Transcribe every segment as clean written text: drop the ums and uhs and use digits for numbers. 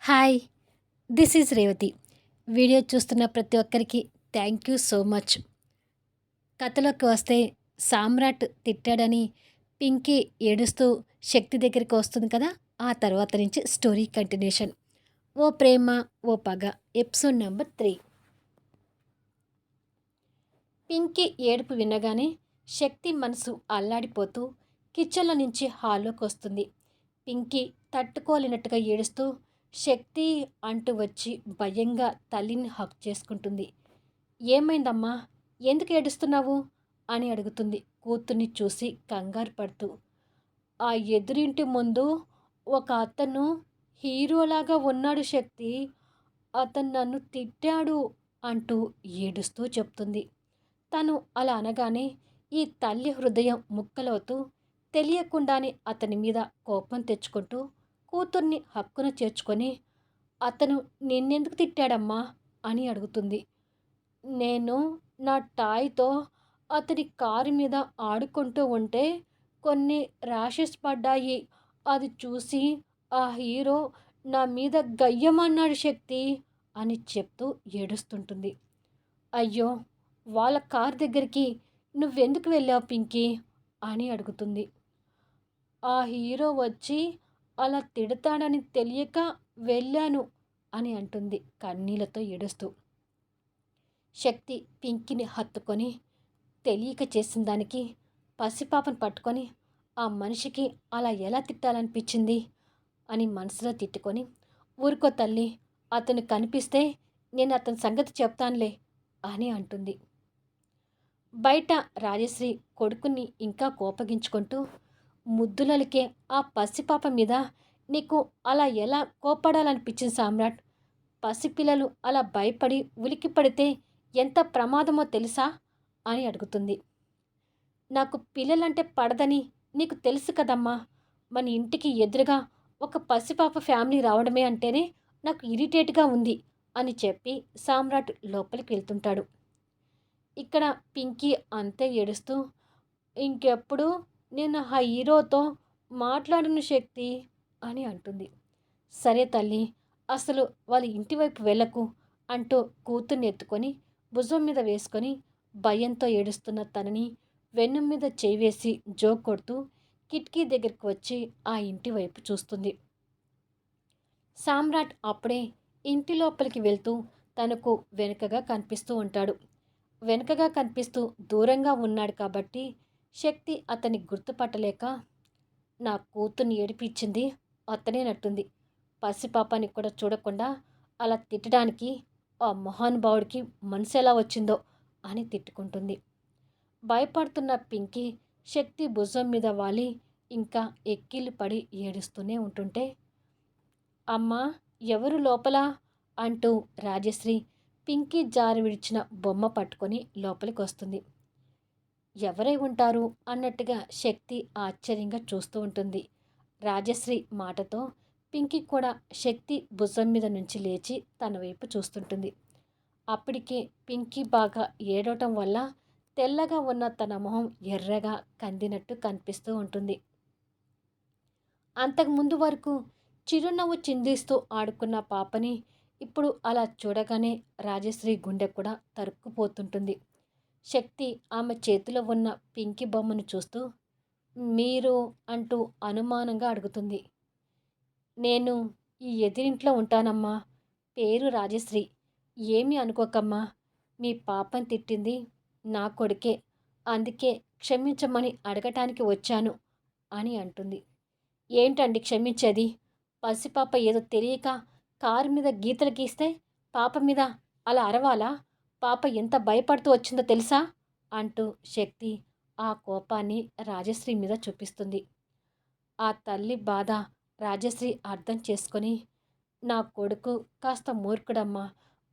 Hi! This is Revathi. Video చూస్తున్న ప్రతి ఒక్కరికి థ్యాంక్ యూ సో మచ్. కథలోకి వస్తే సామ్రాట్ తిట్టాడని పింకీ ఏడుస్తూ శక్తి దగ్గరికి వస్తుంది కదా! ఆ తర్వాత నుంచి స్టోరీ కంటిన్యూషన్. ఓ ప్రేమ ఓ పగ ఎపిసోడ్ నెంబర్ 3. పింకీ ఏడుపు వినగానే శక్తి మనసు అల్లాడిపోతూ కిచెన్లో నుంచి హాల్లోకి వస్తుంది. పింకీ తట్టుకోలేనట్టుగా ఏడుస్తూ శక్తి అంటూ వచ్చి భయంగా తల్లిని హక్ చేసుకుంటుంది. ఏమైందమ్మా, ఎందుకు ఏడుస్తున్నావు అని అడుగుతుంది కూతుర్ని చూసి కంగారు పడుతూ. ఆ ఎదురింటి ముందు ఒక అతను హీరోలాగా ఉన్నాడు శక్తి, అతను నన్ను తిట్టాడు అంటూ ఏడుస్తూ చెప్తుంది. తను అలా అనగానే ఈ తల్లి హృదయం ముక్కలవుతూ తెలియకుండానే అతని మీద కోపం తెచ్చుకుంటూ కూతుర్ని హక్కున చేర్చుకొని, అతను నిన్నెందుకు తిట్టాడమ్మా అని అడుగుతుంది. నేను నా టాయ్తో అతడి కారు మీద ఆడుకుంటూ ఉంటే కొన్ని ర్యాషెస్ పడ్డాయి. అది చూసి ఆ హీరో నా మీద గయ్యమన్నాడు శక్తి అని చెప్తూ ఏడుస్తుంటుంది. అయ్యో, వాళ్ళ కార్ దగ్గరికి నువ్వెందుకు వెళ్ళావు పింకీ అని అడుగుతుంది. ఆ హీరో వచ్చి అలా తిడతాడని తెలియక వెళ్ళాను అని అంటుంది కన్నీళ్లతో ఏడుస్తూ. శక్తి పింకీని హత్తుకొని తెలియక చేసిన దానికి పసిపాపను పట్టుకొని ఆ మనిషికి అలా ఎలా తిట్టాలనిపించింది అని మనసులో తిట్టుకొని, ఊరుకో తల్లి, అతను కనిపిస్తే నేను అతని సంగతి చెప్తానులే అని అంటుంది. బయట రాజశ్రీ కొడుకుని ఇంకా కోపగించుకుంటూ, ముద్దులలికే ఆ పసిపాప మీద నీకు అలా ఎలా కోపడాలనిపించింది సామ్రాట్? పసిపిల్లలు అలా భయపడి ఉలికి పడితే ఎంత ప్రమాదమో తెలుసా అని అడుగుతుంది. నాకు పిల్లలంటే పడదని నీకు తెలుసు కదమ్మా. మన ఇంటికి ఎదురుగా ఒక పసిపాప ఫ్యామిలీ రావడమే అంటేనే నాకు ఇరిటేట్గా ఉంది అని చెప్పి సామ్రాట్ లోపలికి వెళ్తుంటాడు. ఇక్కడ పింకీ అంతే ఏడుస్తూ, ఇంకెప్పుడు నేను ఆ హీరోతో మాట్లాడను శక్తి అని అంటుంది. సరే తల్లి, అసలు వాళ్ళ ఇంటి వైపు వెళ్ళకు అంటూ కూతుర్ని ఎత్తుకొని భుజం మీద వేసుకొని భయంతో ఏడుస్తున్న తనని వెన్ను మీద చేయి వేసి జోక్ కొడుతూ కిటికీ దగ్గరికి వచ్చి ఆ ఇంటి వైపు చూస్తుంది. సామ్రాట్ అప్పుడే ఇంటి లోపలికి వెళ్తూ తనకు వెనుకగా కనిపిస్తూ ఉంటాడు. వెనుకగా కనిపిస్తూ దూరంగా ఉన్నాడు కాబట్టి శక్తి అతన్ని గుర్తుపట్టలేక, నా కూతుర్ని ఏడిపించింది అతనేనట్టుంది, పసిపాపాని కూడా చూడకుండా అలా తిట్టడానికి ఆ మహానుభావుడికి మనసు ఎలా వచ్చిందో అని తిట్టుకుంటుంది. భయపడుతున్న పింకీ శక్తి భుజం మీద వాలి ఇంకా ఎక్కిళ్ళు పడి ఏడుస్తూనే ఉంటుంటే, అమ్మా, ఎవరు లోపల అంటూ రాజశ్రీ పింకీ జారి విడిచిన బొమ్మ పట్టుకొని లోపలికి వస్తుంది. ఎవరై ఉంటారు అన్నట్టుగా శక్తి ఆశ్చర్యంగా చూస్తూ ఉంటుంది. రాజశ్రీ మాటతో పింకీ కూడా శక్తి భుజం మీద నుంచి లేచి తన వైపు చూస్తుంటుంది. అప్పటికే పింకీ బాగా ఏడవటం వల్ల తెల్లగా ఉన్న తన మొహం ఎర్రగా కందినట్టు కనిపిస్తూ ఉంటుంది. అంతకుముందు వరకు చిరునవ్వు చిందిస్తూ ఆడుకున్న పాపని ఇప్పుడు అలా చూడగానే రాజశ్రీ గుండె కూడా తరుక్కుపోతుంటుంది. శక్తి ఆమె చేతిలో ఉన్న పింకీ బొమ్మను చూస్తూ, మీరు అంటూ అనుమానంగా అడుగుతుంది. నేను ఈ ఎదిరింట్లో ఉంటానమ్మా. పేరు రాజశ్రీ. ఏమీ అనుకోకమ్మా. మీ పాపని తిట్టింది నా కొడుకే. అందుకే క్షమించమని అడగటానికి వచ్చాను అని అంటుంది. ఏంటండి క్షమించేది? పసిపాప ఏదో తెలియక కారు మీద గీతలు గీస్తే పాప మీద అలా అరవాలా? పాప ఎంత భయపడుతూ వచ్చిందో తెలుసా అంటూ శక్తి ఆ కోపాన్ని రాజశ్రీ మీద చూపిస్తుంది. ఆ తల్లి బాధ రాజశ్రీ అర్థం చేసుకొని, నా కొడుకు కాస్త మూర్ఖుడమ్మా.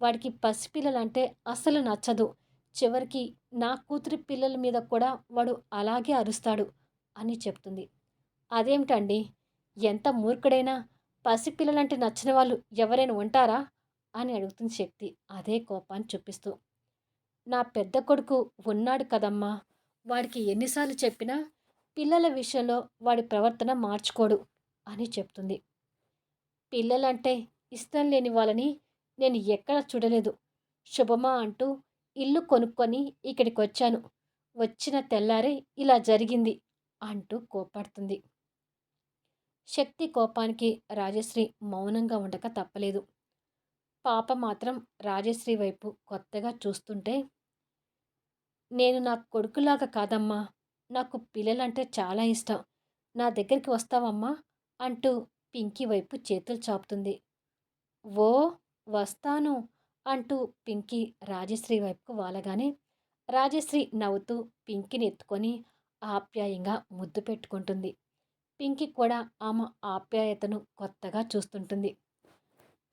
వాడికి పసిపిల్లలంటే అస్సలు నచ్చదు. చివరికి నా కూతురి పిల్లల మీద కూడా వాడు అలాగే అరుస్తాడు అని చెప్తుంది. అదేమిటండి, ఎంత మూర్ఖుడైనా పసిపిల్లలంటే నచ్చిన వాళ్ళు ఎవరైనా ఉంటారా అని అడుగుతుంది శక్తి అదే కోపాన్ని చూపిస్తూ. నా పెద్ద కొడుకు ఉన్నాడు కదమ్మా, వాడికి ఎన్నిసార్లు చెప్పినా పిల్లల విషయంలో వాడి ప్రవర్తన మార్చుకోడు అని చెప్తుంది. పిల్లలంటే ఇష్టం లేని వాళ్ళని నేను ఎక్కడ చూడలేదు. శుభమా అంటూ ఇల్లు కొనుక్కొని ఇక్కడికొచ్చాను. వచ్చిన తెల్లారే ఇలా జరిగింది అంటూ కోప్పడుతుంది. శక్తి కోపానికి రాజశ్రీ మౌనంగా ఉండక తప్పలేదు. పాప మాత్రం రాజశ్రీ వైపు కొత్తగా చూస్తుంటే, నేను నా కొడుకులాగా కాదమ్మా. నాకు పిల్లలంటే చాలా ఇష్టం. నా దగ్గరికి వస్తావమ్మా అంటూ పింకీ వైపు చేతులు చాపుతుంది. ఓ వస్తాను అంటూ పింకీ రాజశ్రీ వైపుకు వాలగానే రాజశ్రీ నవ్వుతూ పింకీని ఎత్తుకొని ఆప్యాయంగా ముద్దు పెట్టుకుంటుంది. పింకీ కూడా ఆమె ఆప్యాయతను కొత్తగా చూస్తుంటుంది.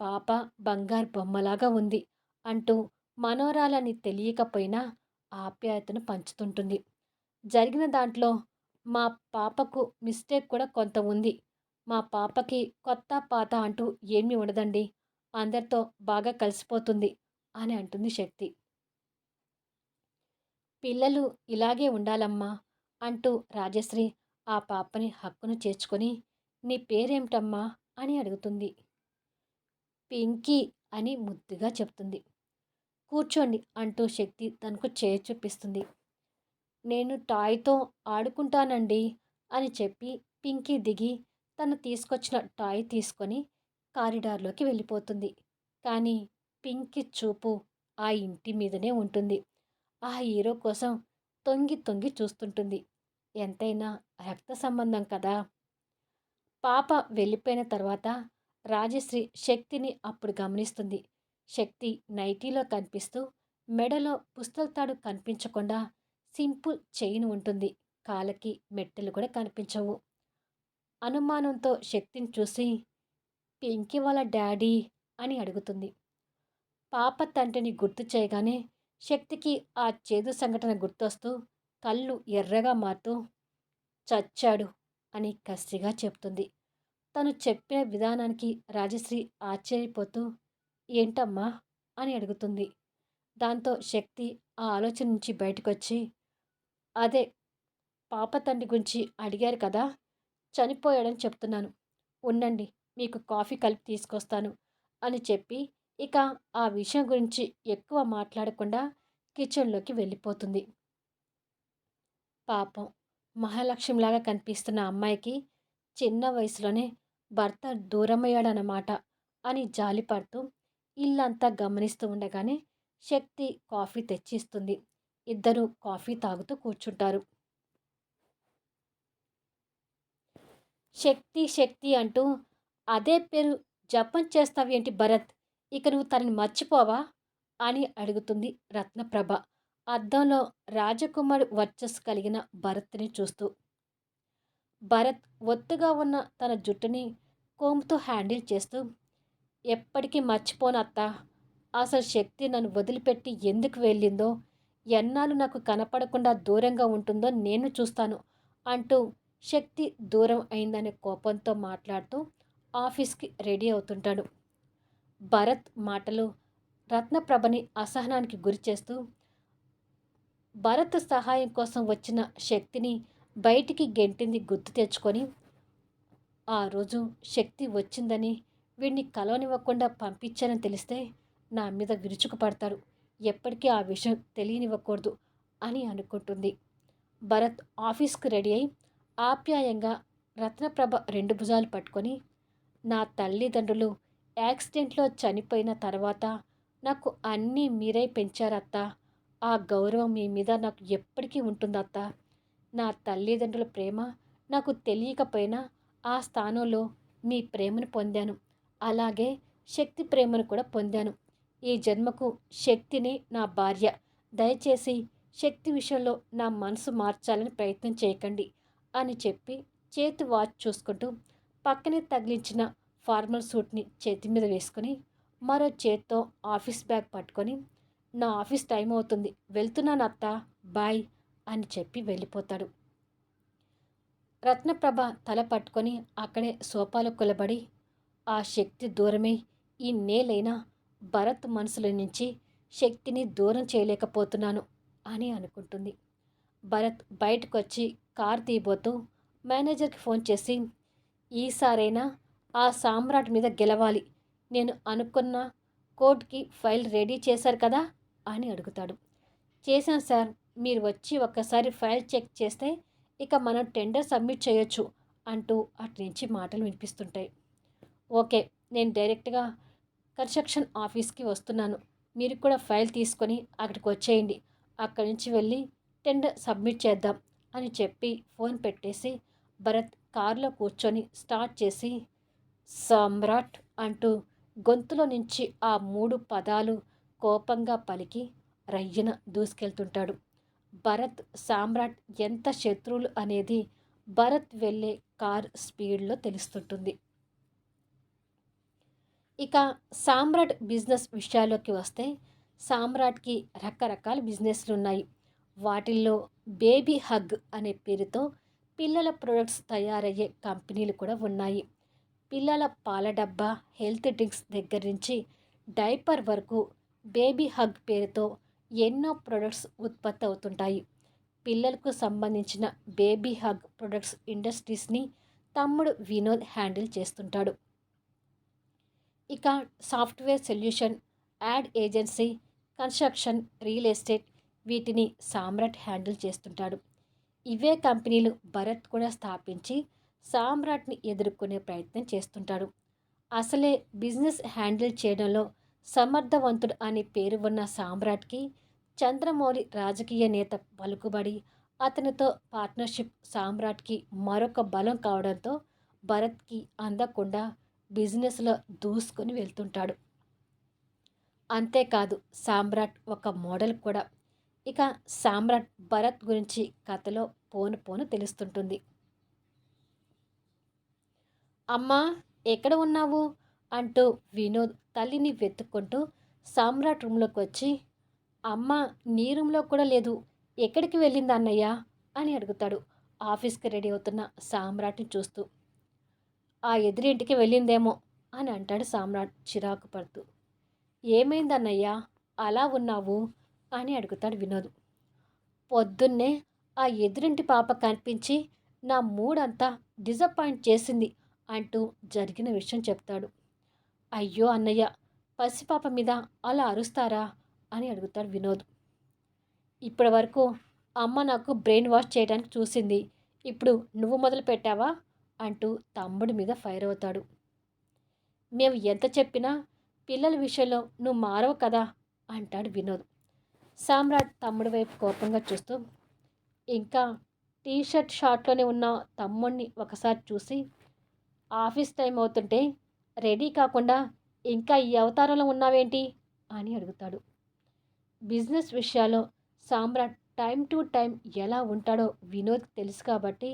పాప బంగారు బొమ్మలాగా ఉంది అంటూ మనోరాలని తెలియకపోయినా ఆప్యాయతను పంచుతుంటుంది. జరిగిన దాంట్లో మా పాపకు మిస్టేక్ కూడా కొంత ఉంది. మా పాపకి కొత్త పాత అంటూ ఏమీ ఉండదండి. అందరితో బాగా కలిసిపోతుంది అని అంటుంది శక్తి. పిల్లలు ఇలాగే ఉండాలమ్మా అంటూ రాజశ్రీ ఆ పాపని హక్కును చేర్చుకొని నీ పేరేమిటమ్మా అని అడుగుతుంది. పింకీ అని ముద్దుగా చెప్తుంది. కూర్చోండి అంటూ శక్తి తనకు చేయి చూపిస్తుంది. నేను టాయ్తో ఆడుకుంటానండి అని చెప్పి పింకీ దిగి తను తీసుకొచ్చిన టాయ్ తీసుకొని కారిడార్లోకి వెళ్ళిపోతుంది. కానీ పింకీ చూపు ఆ ఇంటి మీదనే ఉంటుంది. ఆ హీరో కోసం తొంగి తొంగి చూస్తుంటుంది. ఎంతైనా రక్త సంబంధం కదా. పాప వెళ్ళిపోయిన తర్వాత రాజశ్రీ శక్తిని అప్పుడు గమనిస్తుంది. శక్తి నైటీలో కనిపిస్తూ మెడలో పుస్తల కనిపించకుండా సింపుల్ చైన్ ఉంటుంది. కాళ్ళకి మెట్టెలు కూడా కనిపించవు. అనుమానంతో శక్తిని చూసి పింకీ వాళ్ళ డాడీ అని అడుగుతుంది. పాప తండ్రిని గుర్తు చేయగానే శక్తికి ఆ చేదు సంఘటన గుర్తొస్తూ కళ్ళు ఎర్రగా మారుతూ చచ్చాడు అని కసిగా చెప్తుంది. తను చెప్పిన విధానానికి రాజశ్రీ ఆశ్చర్యపోతూ ఏంటమ్మా అని అడుగుతుంది. దాంతో శక్తి ఆ ఆలోచన నుంచి బయటకొచ్చి అదే పాప తండ్రి గురించి అడిగారు కదా, చనిపోయాడని చెప్తున్నాను. ఉండండి మీకు కాఫీ కలిపి తీసుకొస్తాను అని చెప్పి ఇక ఆ విషయం గురించి ఎక్కువ మాట్లాడకుండా కిచెన్లోకి వెళ్ళిపోతుంది. పాపం మహాలక్ష్మిలాగా కనిపిస్తున్న అమ్మాయికి చిన్న వయసులోనే భర్త దూరమయ్యాడన్నమాట అని జాలిపడుతూ ఇల్లంతా గమనిస్తూ ఉండగానే శక్తి కాఫీ తెచ్చిస్తుంది. ఇద్దరూ కాఫీ తాగుతూ కూర్చుంటారు. శక్తి శక్తి అంటూ అదే పేరు జపం చేస్తావేంటి భరత్? ఇక నువ్వు తనని మర్చిపోవా అని అడుగుతుంది రత్నప్రభ అద్దంలో రాజకుమారి వర్చస్సు కలిగిన భరత్ని చూస్తూ. భరత్ ఒత్తుగా ఉన్న తన జుట్టుని కోమ్తో హ్యాండిల్ చేస్తూ ఎప్పటికీ మర్చిపోను అత్త. అసలు శక్తి నన్ను వదిలిపెట్టి ఎందుకు వెళ్ళిందో, ఎన్నాళ్ళు నాకు కనపడకుండా దూరంగా ఉంటుందో నేను చూస్తాను అంటూ శక్తి దూరం అయిందనే కోపంతో మాట్లాడుతూ ఆఫీస్కి రెడీ అవుతుంటాడు. భరత్ మాటలు రత్నప్రభని అసహనానికి గురి చేస్తూ భరత్ సహాయం కోసం వచ్చిన శక్తిని బయటికి గెంటింది గుర్తు తెచ్చుకొని ఆ రోజు శక్తి వచ్చిందని వీడిని కలవనివ్వకుండా పంపించానని తెలిస్తే నా మీద విరుచుకుపడతారు. ఎప్పటికీ ఆ విషయం తెలియనివ్వకూడదు అని అనుకుంటుంది. భరత్ ఆఫీస్కి రెడీ అయి ఆప్యాయంగా రత్నప్రభ రెండు భుజాలు పట్టుకొని నా తల్లిదండ్రులు యాక్సిడెంట్లో చనిపోయిన తర్వాత నాకు అన్నీ మీరే పెంచారత్త. ఆ గౌరవం మీ మీద నాకు ఎప్పటికీ ఉంటుందత్త. నా తల్లిదండ్రుల ప్రేమ నాకు తెలియకపోయినా ఆ స్థానంలో మీ ప్రేమను పొందాను. అలాగే శక్తి ప్రేమను కూడా పొందాను. ఈ జన్మకు శక్తిని నా భార్య. దయచేసి శక్తి విషయంలో నా మనసు మార్చాలని ప్రయత్నం చేయకండి అని చెప్పి చేతి వాచ్ చూసుకుంటూ పక్కనే తగిలించిన ఫార్మల్ సూట్ని చేతి మీద వేసుకొని మరో చేత్తో ఆఫీస్ బ్యాగ్ పట్టుకొని నా ఆఫీస్ టైం అవుతుంది, వెళ్తున్నాను అత్త, బాయ్ అని చెప్పి వెళ్ళిపోతాడు. రత్నప్రభ తల పట్టుకొని అక్కడే సోఫాలో కులబడి ఆ శక్తి దూరమే ఈ నేలైనా భరత్ మనసులో నుంచి శక్తిని దూరం చేయలేకపోతున్నాను అని అనుకుంటుంది. భరత్ బయటకు వచ్చి కార్ తీయబోతూ మేనేజర్కి ఫోన్ చేసి ఈసారైనా ఆ సామ్రాట్ మీద గెలవాలి, నేను అనుకున్న కోర్ట్‌కి ఫైల్ రెడీ చేశారు కదా అని అడుగుతాడు. చేశాను సార్. మీరు వచ్చి ఒక్కసారి ఫైల్ చెక్ చేస్తే ఇక మనం టెండర్ సబ్మిట్ చేయొచ్చు అంటూ అటు నుంచి మాటలు వినిపిస్తుంటాయి. ఓకే. నేను డైరెక్ట్‌గా కన్‌స్ట్రక్షన్ ఆఫీస్‌కి వస్తున్నాను. మీరు కూడా ఫైల్ తీసుకొని అక్కడికి వచ్చేయండి. అక్కడి నుంచి వెళ్ళి టెండర్ సబ్మిట్ చేద్దాం అని చెప్పి ఫోన్ పెట్టేసి భరత్ కారులో కూర్చొని స్టార్ట్ చేసి సమ్రాట్ అంటూ గొంతులో నుంచి ఆ 3 పదాలు కోపంగా పలికి రయ్యన దూసుకెళ్తుంటాడు. భరత్, సామ్రాట్ ఎంత శత్రువులు అనేది భరత్ వెళ్ళే కార్ స్పీడ్‌లో తెలుస్తుంటుంది. ఇక సామ్రాట్ బిజినెస్ విషయాల్లోకి వస్తే, సామ్రాట్‌కి రకరకాల బిజినెస్‌లున్నాయి. వాటిల్లో బేబీ హగ్ అనే పేరుతో పిల్లల ప్రొడక్ట్స్ తయారయ్యే కంపెనీలు కూడా ఉన్నాయి. పిల్లల పాల డబ్బా, హెల్త్ డ్రింక్స్ దగ్గర నుంచి డైపర్ వరకు బేబీ హగ్ పేరుతో ఎన్నో ప్రొడక్ట్స్ ఉత్పత్తి అవుతుంటాయి. పిల్లలకు సంబంధించిన బేబీ హగ్ ప్రొడక్ట్స్ ఇండస్ట్రీస్‌ని తమ్ముడు వినోద్ హ్యాండిల్ చేస్తుంటాడు. ఇక software solution, ad agency, construction, real estate వీటిని సామ్రాట్ హ్యాండిల్ చేస్తుంటాడు. ఇవే కంపెనీలు భరత్ కూడా స్థాపించి సామ్రాట్‌ని ఎదుర్కొనే ప్రయత్నం చేస్తుంటాడు. అసలే బిజినెస్ హ్యాండిల్ చేయడంలో సమర్థవంతుడు అనే పేరు ఉన్న సామ్రాట్‌కి చంద్రమౌళి రాజకీయ నేత పలుకుబడి, అతనితో పార్ట్నర్‌షిప్ సామ్రాట్‌కి మరొక బలం కావడంతో భరత్‌కి అందకుండా బిజినెస్‌లో దూసుకొని వెళ్తుంటాడు. అంతేకాదు సామ్రాట్ ఒక మోడల్ కూడా. ఇక సామ్రాట్ భరత్ గురించి కథలో పోను పోను తెలుస్తుంటుంది. అమ్మా, ఎక్కడ ఉన్నావు అంటూ వినోద్ తల్లిని వెతుక్కుంటూ సామ్రాట్ రూమ్లోకి వచ్చి, అమ్మ నీ రూమ్లో కూడా లేదు, ఎక్కడికి వెళ్ళింది అన్నయ్య అని అడుగుతాడు ఆఫీస్కి రెడీ అవుతున్న సామ్రాట్ని చూస్తూ. ఆ ఎదురింటికి వెళ్ళిందేమో అని అంటాడు సామ్రాట్ చిరాకు పడుతూ. ఏమైందన్నయ్యా అలా ఉన్నావు అని అడుగుతాడు వినోద్. పొద్దున్నే ఆ ఎదురింటి పాప కనిపించి నా మూడంతా డిసప్పాయింట్ చేసింది అంటూ జరిగిన విషయం చెప్తాడు. అయ్యో అన్నయ్య, పసిపాప మీద అలా అరుస్తారా అని అడుగుతాడు వినోద్. ఇప్పటి వరకు అమ్మ నాకు బ్రెయిన్ వాష్ చేయడానికి చూసింది, ఇప్పుడు నువ్వు మొదలు పెట్టావా అంటూ తమ్ముడి మీద ఫైర్ అవుతాడు. మేము ఎంత చెప్పినా పిల్లల విషయంలో నువ్వు మారవు కదా అంటాడు వినోద్. సామ్రాట్ తమ్ముడి వైపు కోపంగా చూస్తూ, ఇంకా టీ షర్ట్ షార్ట్లోనే ఉన్న తమ్ముడిని ఒకసారి చూసి, ఆఫీస్ టైం అవుతుంటే రెడీ కాకుండా ఇంకా ఈ అవతారంలో ఉన్నావేంటి అని అడుగుతాడు. బిజినెస్ విషయాల్లో సామ్రాట్ టైం టు టైం ఎలా ఉంటాడో వినోద్కి తెలుసు కాబట్టి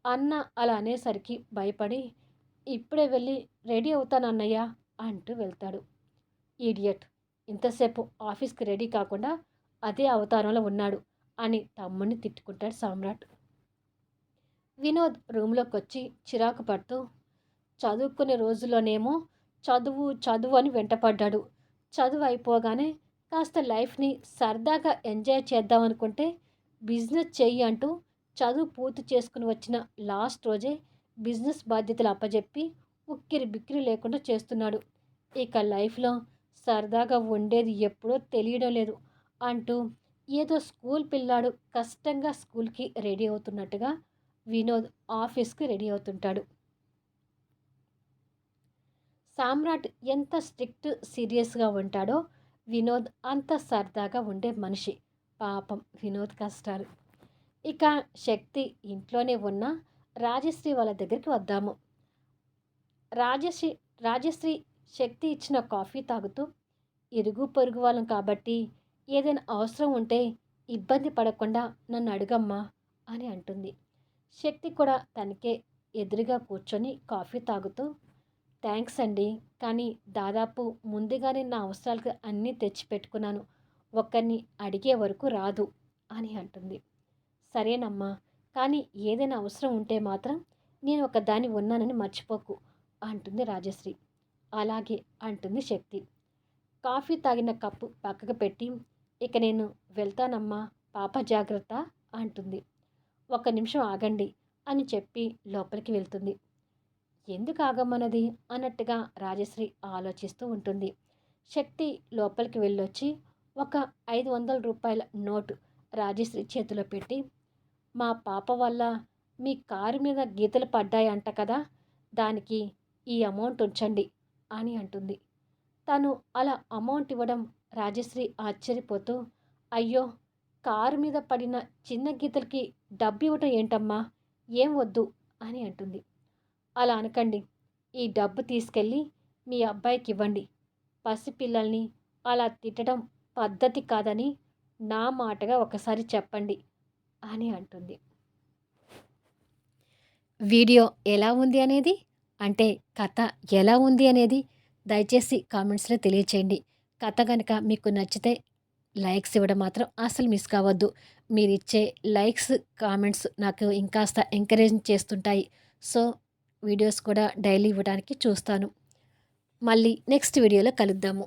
అన్న అలా అనేసరికి భయపడి, ఇప్పుడే వెళ్ళి రెడీ అవుతాను అన్నయ్య అంటూ వెళ్తాడు. ఈడియట్, ఇంతసేపు ఆఫీస్కి రెడీ కాకుండా అదే అవతారంలో ఉన్నాడు అని తమ్ముడిని తిట్టుకుంటాడు సామ్రాట్. వినోద్ రూమ్లోకి వచ్చి చిరాకు పడుతూ, చదువుకునే రోజుల్లోనేమో చదువు చదువు అని వెంటపడ్డాడు. చదువు అయిపోగానే కాస్త లైఫ్ని సరదాగా ఎంజాయ్ చేద్దాం అనుకుంటే బిజినెస్ చెయ్యి అంటూ చదువు పూర్తి చేసుకుని వచ్చిన లాస్ట్ రోజే బిజినెస్ బాధ్యతలు అప్పజెప్పి ఉక్కిరి బిక్కిరి లేకుండా చేస్తున్నాడు. ఇక లైఫ్లో సరదాగా ఉండేది ఎప్పుడో తెలియడం లేదు అంటూ ఏదో స్కూల్ పిల్లాడు కష్టంగా స్కూల్కి రెడీ అవుతున్నట్టుగా వినోద్ ఆఫీస్కి రెడీ అవుతుంటాడు. సామ్రాట్ ఎంత స్ట్రిక్ట్ సీరియస్గా ఉంటాడో వినోద్ అంత సరదాగా ఉండే మనిషి. పాపం వినోద్ కష్టాలు. ఇక శక్తి ఇంట్లోనే ఉన్న రాజశ్రీ వాళ్ళ దగ్గరికి వద్దాము. రాజశ్రీ రాజశ్రీ శక్తి ఇచ్చిన కాఫీ తాగుతూ, ఇరుగు పొరుగు వాళ్ళం కాబట్టి ఏదైనా అవసరం ఉంటే ఇబ్బంది పడకుండా నన్ను అడుగమ్మా అని అంటుంది. శక్తి కూడా తనకే ఎదురుగా కూర్చొని కాఫీ తాగుతూ, థ్యాంక్స్ అండి, కానీ దాదాపు ముందుగానే నా అవసరాలకు అన్నీ తెచ్చిపెట్టుకున్నాను, ఒక్కరిని అడిగే వరకు రాదు అని అంటుంది. సరేనమ్మా, కానీ ఏదైనా అవసరం ఉంటే మాత్రం నేను ఒకదాన్ని ఉన్నానని మర్చిపోకు అంటుంది రాజశ్రీ. అలాగే అంటుంది శక్తి. కాఫీ తాగిన కప్పు పక్కకు పెట్టి, ఇక నేను వెళ్తానమ్మా, పాప జాగ్రత్త అంటుంది. ఒక్క నిమిషం ఆగండి అని చెప్పి లోపలికి వెళ్తుంది. ఎందుకు ఆగమన్నది అన్నట్టుగా రాజశ్రీ ఆలోచిస్తూ ఉంటుంది. శక్తి లోపలికి వెళ్ళొచ్చి ఒక 500 రూపాయల నోటు రాజశ్రీ చేతిలో పెట్టి, మా పాప వల్ల మీ కారు మీద గీతలు పడ్డాయంట కదా, దానికి ఈ అమౌంట్ ఉంచండి అని అంటుంది. తను అలా అమౌంట్ ఇవ్వడం రాజశ్రీ ఆశ్చర్యపోతూ, అయ్యో, కారు మీద పడిన చిన్న గీతలకి డబ్బు ఇవ్వటం ఏంటమ్మా, ఏం వద్దు అని అంటుంది. అలా అనకండి, ఈ డబ్బు తీసుకెళ్ళి మీ అబ్బాయికి ఇవ్వండి. పసిపిల్లల్ని అలా తిట్టడం పద్ధతి కాదని నా మాటగా ఒకసారి చెప్పండి అని అంటుంది. వీడియో ఎలా ఉంది అనేది, అంటే కథ ఎలా ఉంది అనేది దయచేసి కామెంట్స్లో తెలియచేయండి. కథ కనుక మీకు నచ్చితే లైక్స్ ఇవ్వడం మాత్రం అస్సలు మిస్ కావద్దు. మీరిచ్చే లైక్స్, కామెంట్స్ నాకు ఇంకాస్త ఎంకరేజ్ చేస్తుంటాయి. సో వీడియోస్ కూడా డైలీ ఇవ్వడానికి చూస్తాను. మళ్ళీ నెక్స్ట్ వీడియోలో కలుద్దాము.